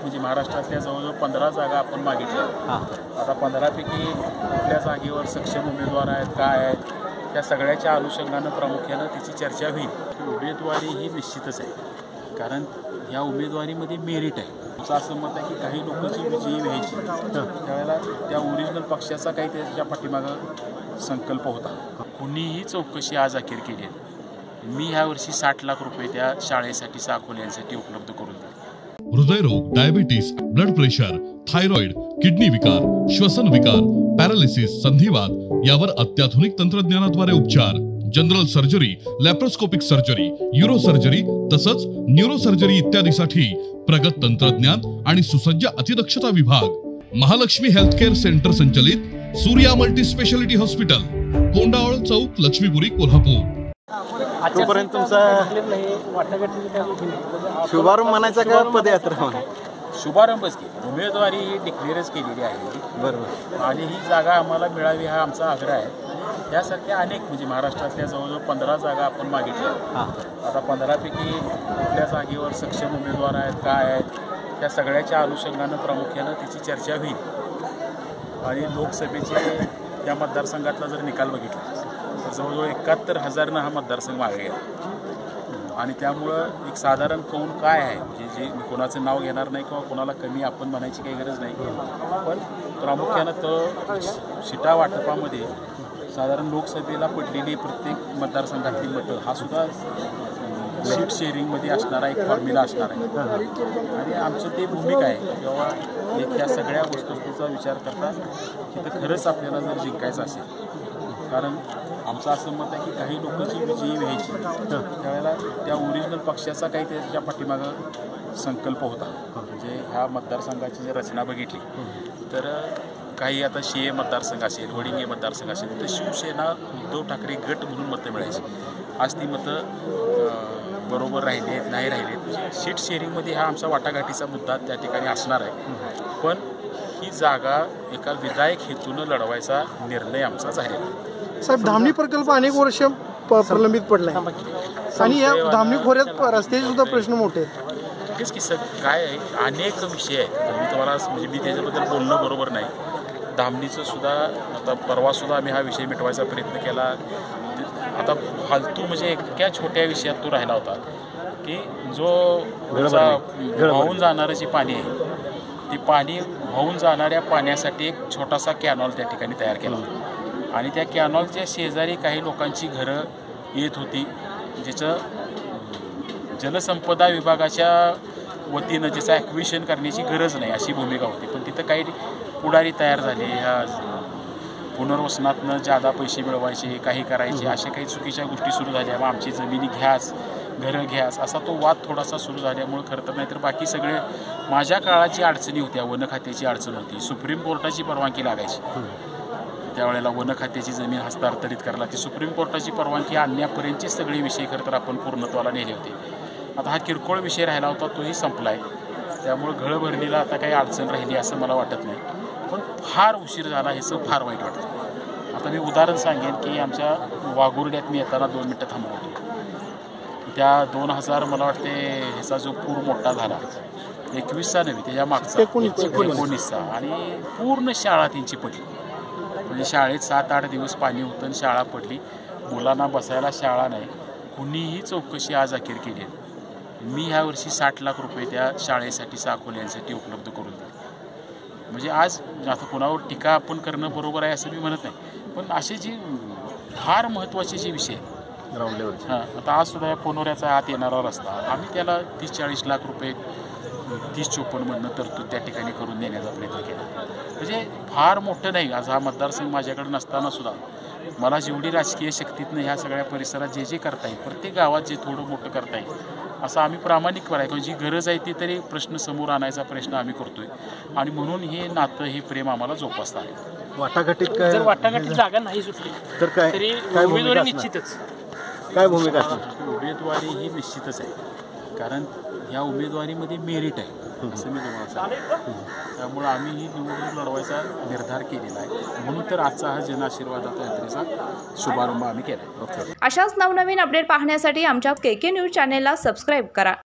म्हणजे महाराष्ट्रातल्या जवळजवळ 15 जागा आपण मागितल्या। आता 15पैकी कुठल्या जागेवर सक्षम उमेदवार आहेत, काय आहेत, त्या सगळ्याच्या अनुषंगानं प्रामुख्यानं त्याची चर्चा होईल। उमेदवारी ही निश्चितच आहे, कारण ह्या उमेदवारीमध्ये मेरिट आहे। आमचं असं मत आहे की काही लोक जी विजयी व्हायची त्यावेळेला त्या ओरिजिनल पक्षाचा काही त्याच्या पाठीमागं संकल्प होता। कुणीही चौकशी आज अखेर केली आहे। मी ह्या वर्षी 60 लाख रुपये त्या शाळेसाठी साकोली यांसाठी उपलब्ध करून दिले। हृदयरोग, diabetes, blood pressure, thyroid, kidney विकार, श्वसन विकार, पॅरालिसिस, संधिवात यावर अत्याधुनिक तंत्रज्ञानाद्वारे उपचार, general surgery, laparoscopic surgery, euro surgery तसंच न्यूरो सर्जरी इत्यादीसाठी प्रगत तंत्रज्ञान आणि सुसज्ज अतिदक्षता विभाग। महालक्ष्मी हेल्थकेअर सेंटर संचलित सूर्या मल्टी स्पेशालिटी हॉस्पिटल, कोंडावळ चौक, लक्ष्मीपुरी, कोल्हापूर। तोपर्यंत तुमचा शुभारंभ म्हणायचा का पदयात्रा? शुभारंभच केली, उमेदवारी ही डिक्लेअरच केलेली आहे। बरोबर। आणि ही जागा आम्हाला मिळावी हा आमचा आग्रह आहे। यासारख्या अनेक म्हणजे महाराष्ट्रातल्या जवळजवळ 15 जागा आपण मागितल्या। आता 15पैकी कुठल्या जागेवर सक्षम उमेदवार आहेत, काय आहेत, त्या सगळ्याच्या अनुषंगानं प्रामुख्यानं त्याची चर्चा होईल। आणि लोकसभेचे या मतदारसंघातला जर निकाल बघितला तर जवळजवळ 71,000 हा मतदारसंघ मागे गेला। आणि त्यामुळं एक साधारण कौल काय आहे, जे मी कोणाचं नाव घेणार नाही किंवा कोणाला कमी आपण म्हणायची काही गरज नाही, पण प्रामुख्यानं तो शिटा वाटपामध्ये साधारण लोकसभेला पडलेली प्रत्येक मतदारसंघातली मतं हा सुद्धा सीट शेअरिंगमध्ये असणारा एक फॉर्म्युला असणार आहे। आणि आमचं ते भूमिका आहे किंवा एक ह्या सगळ्या वस्तूचा विचार करता तिथं खरंच आपल्याला जर जिंकायचं असेल, कारण आमचं असं मत आहे की काही लोक जी विजयी व्हायची त्यावेळेला त्या ओरिजिनल पक्षाचा काही त्याच्या पाठीमागं संकल्प होता। म्हणजे ह्या मतदारसंघाची जर रचना बघितली तर काही आता शिये मतदारसंघ असेल, वडिंगे मतदारसंघ असेल, तर शिवसेना उद्धव ठाकरे गट म्हणून मतं मिळायची। आज ती मतं बरोबर राहिलेत नाही राहिलेत, सीट शेअरिंगमध्ये हा आमचा वाटाघाटीचा मुद्दा त्या ठिकाणी असणार आहे। पण ही जागा एका विधायक हेतूनं लढवायचा निर्णय आमचा झालेला आहे। साहेब, धामणी प्रकल्प अनेक वर्ष प्रलंबित पडलाय आणि या धामणी खोऱ्यात रस्त्याचे सुद्धा प्रश्न मोठे आहेत। तेच की काय आहे, अनेक विषय आहेत। मी तुम्हाला म्हणजे मी त्याच्याबद्दल बोलणं बरोबर नाही। धामणीचं सुद्धा आता परवासुद्धा आम्ही हा विषय मिटवायचा प्रयत्न केला। आता फालतू म्हणजे एका छोट्या विषयात तो राहिला होता की जो वाहून जाणारं जे पाणी आहे, ते पाणी वाहून जाणाऱ्या पाण्यासाठी एक छोटासा कॅनॉल त्या ठिकाणी तयार केला होता। आणि त्या कॅनॉलच्या शेजारी काही लोकांची घरं येत होती, ज्याचं जलसंपदा विभागाच्या वतीनं ज्याचं ॲक्विशन करण्याची गरज नाही अशी भूमिका होती। पण तिथं काही पुढारी तयार झाले, ह्या पुनर्वसनातनं जादा पैसे मिळवायचे, काही करायचे, अशा काही चुकीच्या गोष्टी सुरू झाल्या। मग आमची जमिनी घ्याच, घरं घ्याच असा तो वाद थोडासा सुरू झाल्यामुळं खरं तर नाही तर बाकी सगळे माझ्या काळात जी अडचणी होत्या, वन खात्याची अडचण होती, सुप्रीम कोर्टाची परवानगी लागायची त्यावेळेला वन खात्याची जमीन हस्तांतरित करायला, ती सुप्रीम कोर्टाची परवानगी आणण्यापर्यंतचे सगळे विषय खरं तर आपण पूर्णत्वाला नेले होते। आता हा किरकोळ विषय राहिला होता, तोही संपला आहे। त्यामुळं घळभरणीला आता काही अडचण राहिली असं मला वाटत नाही, पण फार उशीर झाला ह्याचं फार वाईट वाटतं। आता मी उदाहरण सांगेन की आमच्या वाघुर्ड्यात मी येताना 2 मिनटं थांबलो होतो। त्या 2000 मला वाटते ह्याचा जो पूर मोठा झाला 21चा नव्हे, त्याच्या मागचा 19चा, आणि पूर्ण शाळा त्यांची पडली। म्हणजे शाळेत 7-8 दिवस पाणी होतं आणि शाळा पडली, मुलांना बसायला शाळा नाही। कुणीही चौकशी आज अखेर केली आहे। मी ह्या वर्षी 60 लाख रुपये त्या शाळेसाठी साकोली यांसाठी उपलब्ध करून दिले। म्हणजे आज आता कोणावर टीका आपण करणं बरोबर आहे असं मी म्हणत नाही, पण असे जे फार महत्त्वाचे जे विषय ग्राउंड लेवलचे, आता आज सुद्धा या पोनोऱ्याचा आत येणारा रस्ता आम्ही त्याला 30-40 लाख रुपये 30-54 तरतूद त्या ठिकाणी करून देण्याचा प्रयत्न केला। म्हणजे फार मोठं नाही। आज हा मतदारसंघ माझ्याकडे नसताना सुद्धा मला जेवढी राजकीय शक्तीतनं ह्या सगळ्या परिसरात जे करता येईल, प्रत्येक गावात जे थोडं मोठं करता येईल असं आम्ही प्रामाणिक करायचं। जी गरज आहे ती तरी प्रश्न समोर आणायचा प्रयत्न आम्ही करतोय आणि म्हणून हे नातं, हे प्रेम आम्हाला जोपासता आहे। वाटाघाटीत काय, जर वाटाघाटीत जागा नाही सुटली तर काय तरी उमेदवारी निश्चितच, काय भूमिका असणार? उमेदवारी ही निश्चितच आहे, कारण ह्या उमेदवारीमध्ये मेरिट आहे असं मी तुम्हाला सांगतो। त्यामुळे आम्ही ही निवडणूक लढवायचा निर्धार केलेला आहे, म्हणून तर आजचा हा जनआशीर्वादाचा यात्रेचा शुभारंभ आम्ही केला। अशाच नवनवीन अपडेट पाहण्यासाठी आमच्या KK न्यूज चॅनेलला सबस्क्राईब करा।